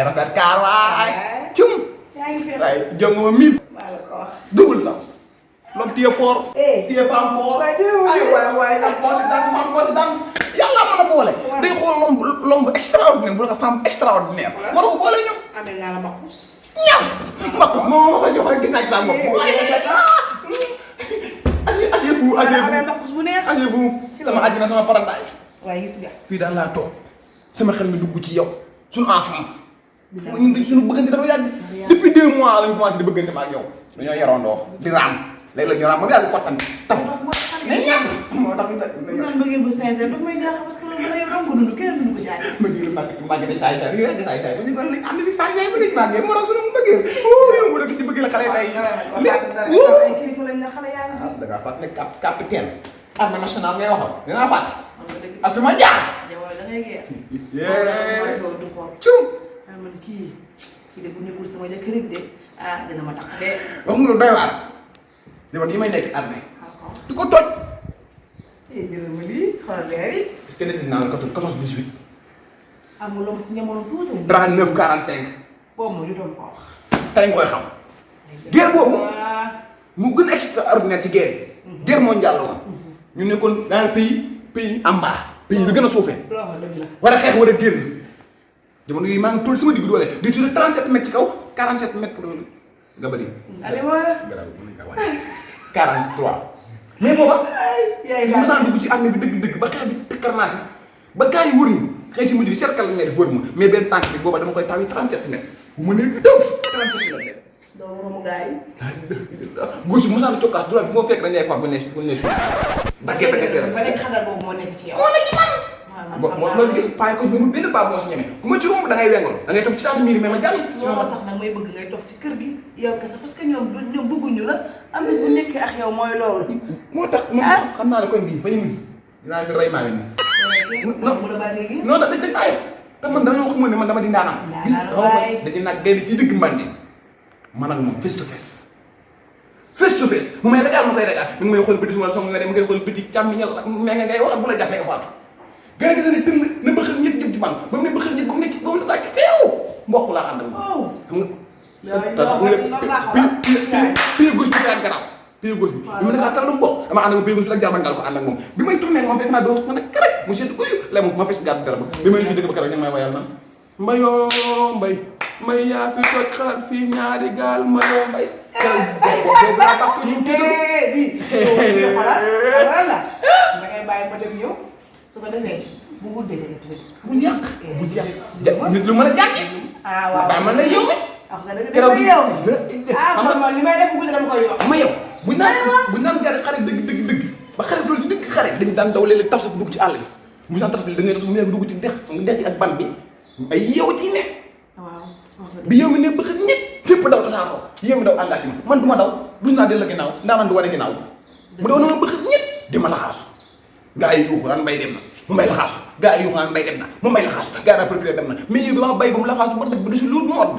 rafet kaar waay. cum. yaa ngi fi waaye jom nga ma miin. maa la ko wax. double sens. l'homme tu es fort. tu es femme fort. ay waay am considérant femme considérant. yàlla mën a boole. day xool l'homme extraordinaire bu la ko femme extraordinaire. moo tax boole ñoom. amee naa la mbakus. ñaw. mbakus moom moo sa jox rek gis naa ci sa bopp. asseyez-vous amee mbakus bu neex. asseyez-vous sama àddina sama paradise. waaye gis nga. fii daal laa toog sama xel mi dugg ci yow suñu enfance. ñun suñu bëggante dafa yàgg. depuis 2 mois lañu commencé di bëggante ma ak yow. dañoo yarandoo di raam léegi la ñu raam ba mu yàgg kottan taw. mais ñàkk moo tax ñu naan bëggeel bu sincère daf may jaaxal parce que loolu dana yow dong ko dund kenn dund ko ci àddina. bëggeel màgg de saay saay yooyu de saay saay parce que bari nañ am na saay saay ba nañ màggee moo tax suñu bëggeel yow mu dëkk si bëggeel xale tey kilifa lañ ne xale yaa ngi fi. da ngaa fàtt ne capitaine armée nationale ngay waxal dinaa fàtt ak fi ma jaar jamono da ngay geer du xool cum man kii de bu nekkul sama jëkkër de dina ma tax de wax nga lu doy waar jamono yi may nekk armée du ko toj jëlal ma lii xoolal weer yi parce que nit naa la 14 18 amul loo ci jamono tuuti 39 45 boobu ma ñu doon ko wax tey nga koy xam guerre boobu mu gën a extraordinaire ci guerre yi guerre mondiale la woon ñu nekkoon dans le pays en bas pays bi gën a suufee war a xeex war a génn jamono yi maa ngi toll sama digg doole di tuddee 37 mètres ci kaw 47 mètres pour nga bëri. Alima. garaaw mën nañu kaa wàññi 43. mais booba. yaay ñu mosaan dugg ci armée bi dëgg-dëgg ba xeex bi tëkkar naa si ba gars yi wër ñu xëy si mujj gi cercle la ngay def wër ma mais benn tànk bi booba dama koy taw yi 37 mètres bu ma nee dëf 37 mètres. doo moromu gars yi. góor si mosaan cokkaas du la bu ma fekk dañuy faa bu ne suuf. ba nekk xadar boobu moo nekk ci yow. moo nekk ci man. moo loolu gis paay ko ñu benn baa moo si ñeme ku ma ci romb da ngay wengal da ngay toog ci taatu miir mais ma jàll. moo tax nag may bëgg ngay toog ci kër gi yow kese parce que ñoom bëgguñu la am na bu nekkee ak yow mooy loolu. moo tax man xam naa ne kon bii fa ñu mujj dinaa fi rey maa ngi nii. non mu la bàyyi léegi. non dañ ay te man dañoo xamul ne man dama di ndaanam. gis nga dañu nag génn ci digg mbandi man ak moom face to face. face to face mu may ragal ma koy ragal mi ngi may xool bëti suma song nga dem ma koy xool bëti càmmiñal mais ngay wax bu la jàppee nga faatu. gars yi dañuy dëng na bëxal ñett jëm ci man ba mu ne bëxal ñett ba mu nekk ci ba mu ne ci teew mbokk laa ànd ak moom. xam nga pied gauche bi ak garaaw pied gauche bi. bi ma nekk tal lu mbokk dama ànd ak pied gauche bi ak jarbangal ko ànd ak moom bi may tourné moom fekk naa doo ma ne karaj mu seet uyu lemu ma fes gàddu dara ba bi may ñu dëgg ba keroog ñu may wayal naan mbayoo mbay may yaa fi toj xalaat fii ñaari gaal mbayoo mbay boobu laa bàkk ñu bi xalaat la da ngay bàyyi ma dem ñëw su ko defee bu guddee da ngay bul yàq bul yàq nit lu mën a jàngi waaw bàyyi man na yow wax nga dëgg dafa yow kon man li may def bu guddee dama koy yokk ma yow bu naan gari xare dëgg ba xare doolu ci dëgg xare dañu daan daw léeg-léeg taf sa dugg ci àll bi mu daan taf da ngay def mu nekk dugg ci dex ak ban bi ay yow ci ne bi yow mi ne bëgg nit fépp daw tasaaroo yow mi daw engagement man du ma daw dus naa dellu ginnaaw ndaanaan du wane ginnaaw mu daw noonu bëgg nit di ma laxaasu gaa yi yuuxu naan mbay dem na mu mbay laxaasu gaa yi yuuxu naan mbay dem na mu mbay laxaasu gaa yi naan procureur dem na mais yow bi ma bay ba mu laxaasu ba def ba desu loolu modd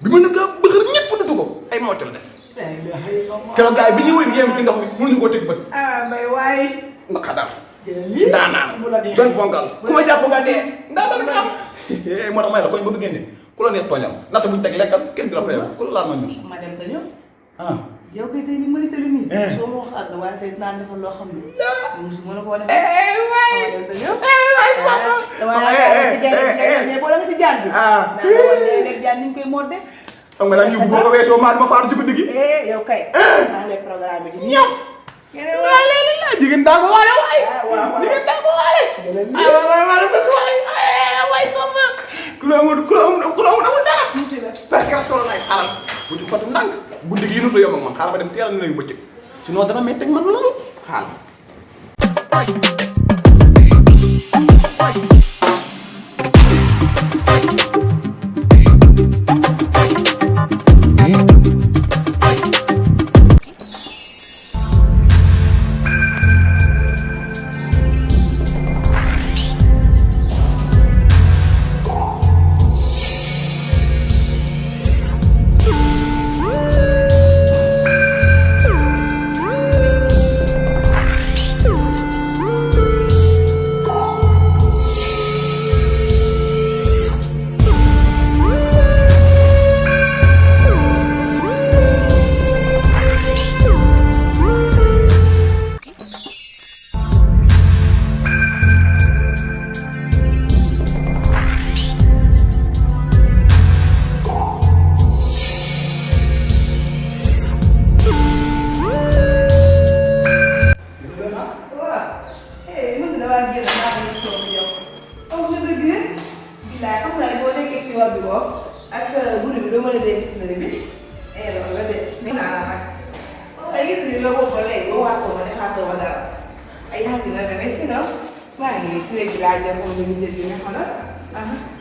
bi ma nekk bëgg ñëpp datu ko ay mocc la def keroog gaa yi bi ñuy wër yéem ci ndox mi mënuñu koo teg bët mbay waaye nga xadar ndaanaan doon bongal ku ma jàpp nga dee ndaanaan nga am moo tax may la koñ ba fi génne ku la neex tooñal natt buñu teg lekkal kenn di la fayal ku la laal ma ñuus ma dem te ñëw yow kay tey ni ma tëli nii soo ma wax àgg waaye tey dinaa defal loo xam ne musu ma la ko wane waay dem te ñëw mais boo la nga ci jaan bi naa la war léeg jaan ni ñu koy modde xam nga naan yóbbu boo ko weesoo maa ma faatu ci guddi gi yow kay maa ngi programme bi di ñëw waay léegi la jigéen daa ko waale waay jigéen daa ko waale waay waay sama ku la amul dara fekk solo nay xaaral bu ci fatu ndànk guddi gi yënatu yomb ak man xaaral ma dem teel a nuyu bëccëg sinon dana métti ak man loolu xaaral maa génn maa ngi soog yow. am nga dëgg bilaay xam nga ne boo nekkee si wàllu bopp ak guddi bi doo mën a dégg si dëgg bi loolu la de mais naa la nag ay gis nga yow boobu ba léegi boo waatoo ma defaatoo ma dara ay yàgg na demee sinon maa ngi si léegi laa jëm moom ñu jël nga xam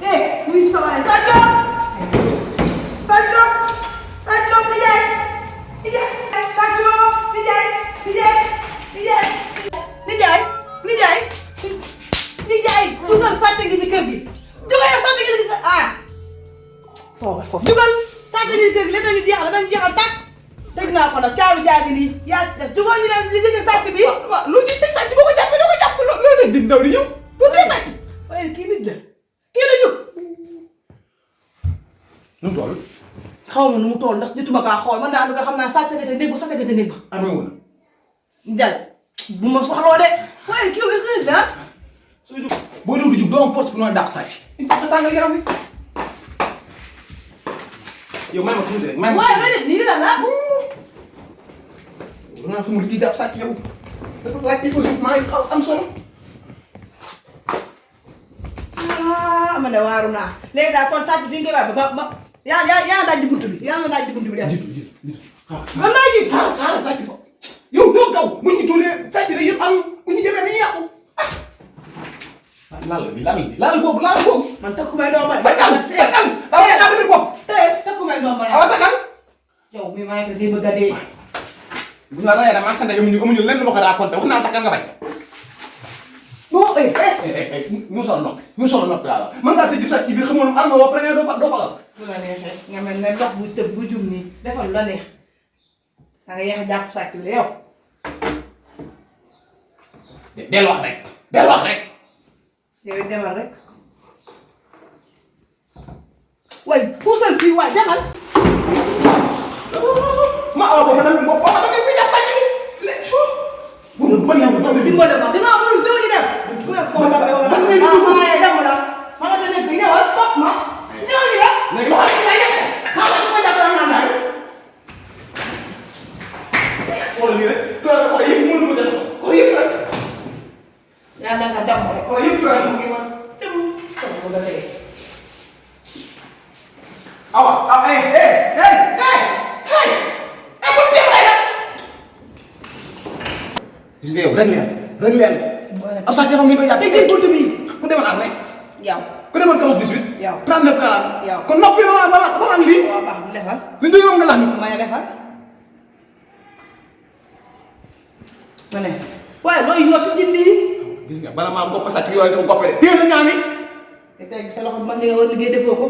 ne muy sowaay Sadio Sadio Sadio nijaay nijaay Sadio nijaay nijaay nijaay nijaay nijaay nijaay dugal sàcc gi ci kër gi dugal yow sàcc gi ci kër toogal foofu dugal sàcc gi ci kër gi lépp dañu jeexal dañu jeexal tàkk tëj naa ko nag caabi jaagi nii yaa def dugal ñu ne li jënd sàcc bi waaw lu ci teg sàcc boo ko jàppee doo ko jàpp loolu leen di ndaw di ñëw lu tee sàcc waaye kii nit la kii la jóg nu mu toll xaw ma nu mu toll ndax jotuma kaa xool man daal nga xam naa sàcc nga te néeg ba sàcc nga te néeg ba amee wul njal bu ma soxloo de waaye kii bi xëy na soo jóg boo dugg jug doo am force bu nooy dàq sàcc il faut que tàngal yaram bi yow may ma tuuti rek may ma waaye may def nii la la da ngaa xamul kii jàpp sàcc yow dafa laaj écologie maa ngi xaw am solo man de waaru naa léegi daal kon sàcc fi nga koy ba yaa daaj di buntu bi yaa ma daaj di buntu bi dem jiitu man maa ji xaaral sàcc fa yow doo kaw bu ñu tuulee sàcc rek yëpp am bu ñu demee dañuy yàqu laal boobu man takku may doom ma takkal dama ne ñaata bopp takku may doom ma awa takkal yow mi maa ngi ko bëgg a dee bu ñu la rayee dama sant amuñu lenn lu ma ko raconté wax naa takkal nga bay bon ñu solo noppi laa mën ngaa tëj sàcc ci biir xamoon arme woo premier doo fagal bu la neexee nga mel ne ndox bu tëb bu jug nii defal lu la neex da nga yeex a jàpp sàcc bi yow del wax rek yow demal rek waay puusal fii waay demal ma awa boobu dama bopp boo xam ne fi jàpp sàcc bi léegi dimbale ma dinaa mënul dëw di dem bu ne ko la yow la waaye dem la ma nga te nekk ñëwal topp ma ñëw ni la léegi wax ci lay yàq xaaral ko jàpp naa naan xoolal nii rek ko yëpp mënu ko def ko yëpp rek yaa nga dem rek ko yëpp rek mu ngi ma dem ko ga tey awa bu dem lay la gis nga yow rek leen ab sax defam ni koy yàq tëj buntu bi ku demoon armé yow ku demoon kalos 18 yow 39 40 yow kon noppi ba am lii waaw baax na defal li du yow nga lax ni ma ne defal ma ne waaye looy yokk ci lii gis nga bala maa gopp sàcc yooyu sama goppe de téye sa ñaami te teg sa loxo man nga war liggéey defoo ko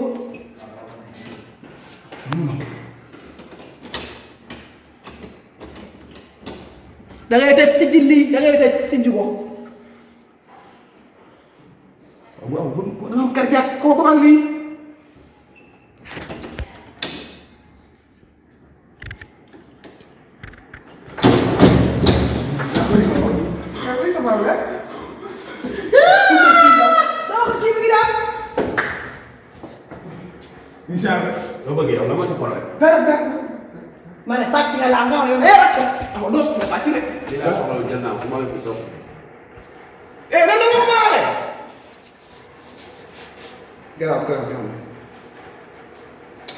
da ngay tëj lii da ngay tëj ko waaw bu dana am cardiaque xaw ba am lii incha allah. loo bëgg yow lan mooy sa problème. dara. ma ne sàcc nga laa nga xam yow. ah doo sàcc de. lii laa soxla jël naa ko maa ngi fi toog. nan la nga maale. garaaw.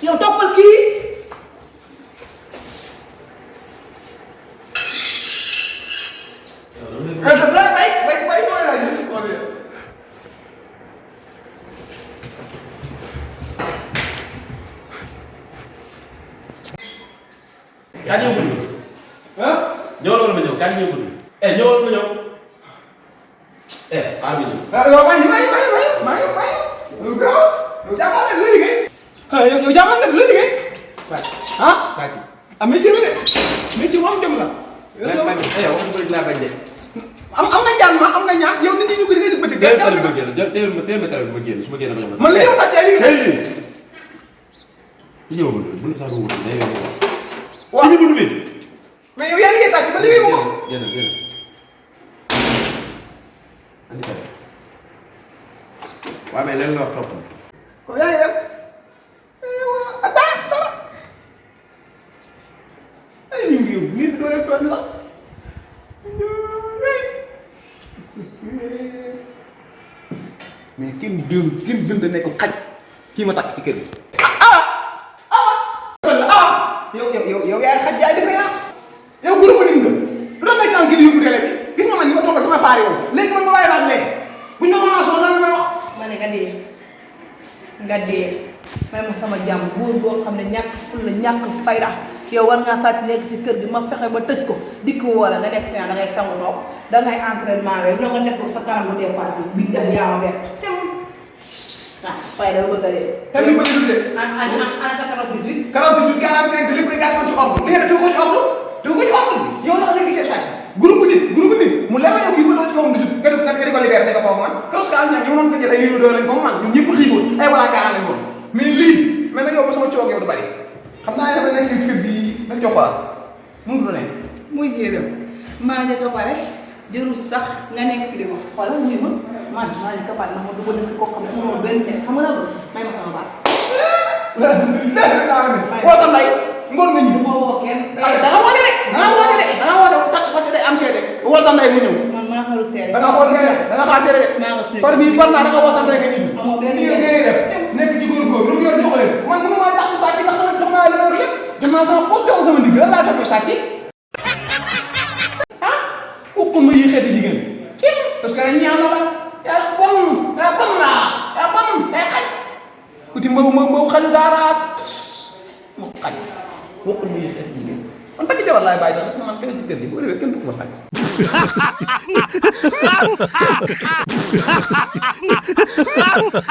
yow toppal kii. kaa ñëw guddi. ah. ñëwal wala ma ñëw kaa ñëw guddi. ñëwal ma ñëw. xaar bi ñëw. yow maa ngi. yow garaaw. yow jàppal nga looy liggéey. yow jàppal nga looy liggéey. Sàcc. ah. Sàcc. ah métier la de. métier moom dem la. yow bañ waxu bëri laa bañ de. am nga ñaan ma am nga ñaan yow nit ñi ñu ko di nga dugg ba ci. téel tali bi ma génn téel ma tali bi ma génn su ma génn ma ñëw. man li yow sàcc ay liggéey. ñëw ma bu sax du wut day wér. waaw ci buntu bi. mais yow yaa liggéey sàcc ba liggéey ko. génn. andi tali. waaw mais leen la wax topp. kon yaa ngi dem. dara. ay ñu ngi nii doo leen toog sax. mais kenn gën nekk xaj kii ma takk ci kër gi. yow yaay xaj yaay defee yow groupe nit nga lu tax ngay sànq kii di yóbbu télé bi gis nga man ni ma toog sama faar yow léegi man ma bàyyi baat léegi bu ñu ma commencé lan la may wax. ma ne nga dee may ma sama jàmm góor boo xam ne ñàkk ful la ñàkk fayda yow war ngaa sàcc nekk ci kër gi ma fexe ba tëj ko dikk wala nga nekk fi da ngay sangu toog da ngay entraînement rek loo nga def ko sa kanam bu dépasse bi bi yaa ma bett ah fayda bëgg a dee. tamit bëgg a dundee. en sa 48. 48 45 lépp rek yaa ngi ci ordre li nga def ko ci ordre doo ko ci ordre yow naka nga gisee sàcc groupe nit mu leer yow kii bu doon ci kawam du jub nga di ko libéré ne ko foofu man keroog si àll ñu mënoon ko jël ay niiru doole lañ comme man ñun ñëpp xiifoon ay wala gaa lañ woon mais lii mel na yow ba sama coog yow du bari xam naa dafa nekk ci kër bi nag joxaat mënut a ne. muy jéeram maa ngi ko pare jërul sax nga nekk fi di ma xoolal muy ma man maa ngi capable ma du ko dëkk koo xam ne mënoo benn nekk xam nga la bëgg may ma sama baat. woo sa ndey ngoon nga ñibbi. du ma woo kenn. da nga woote de da nga woote de da nga woote tax parce que day am seede woo sa ndey mu ñëw. man maa xaru seede. da nga xool seede da nga xaar seede de. maa nga suñu par bii par naa da nga woo sa ndey nga ñibbi. amoo benn nii ngay def nekk ci góor lu mu yor jox leen man mënu maa tax sàcc ndax sama jox naa la yor lépp jox naa sama poste jox sama ndigg lan laa toppee sàcc ah waxuma yi xeeti jigéen parce que ñaan la yaa bon laa yaa bon yaa xaj kuti mbaw xaju gaaraas mu xaj waxuma yi xeeti jigéen man takk jabar laay bàyyi sax parce que man kenn ci kër gi bu ko defee kenn du ko ma sàcc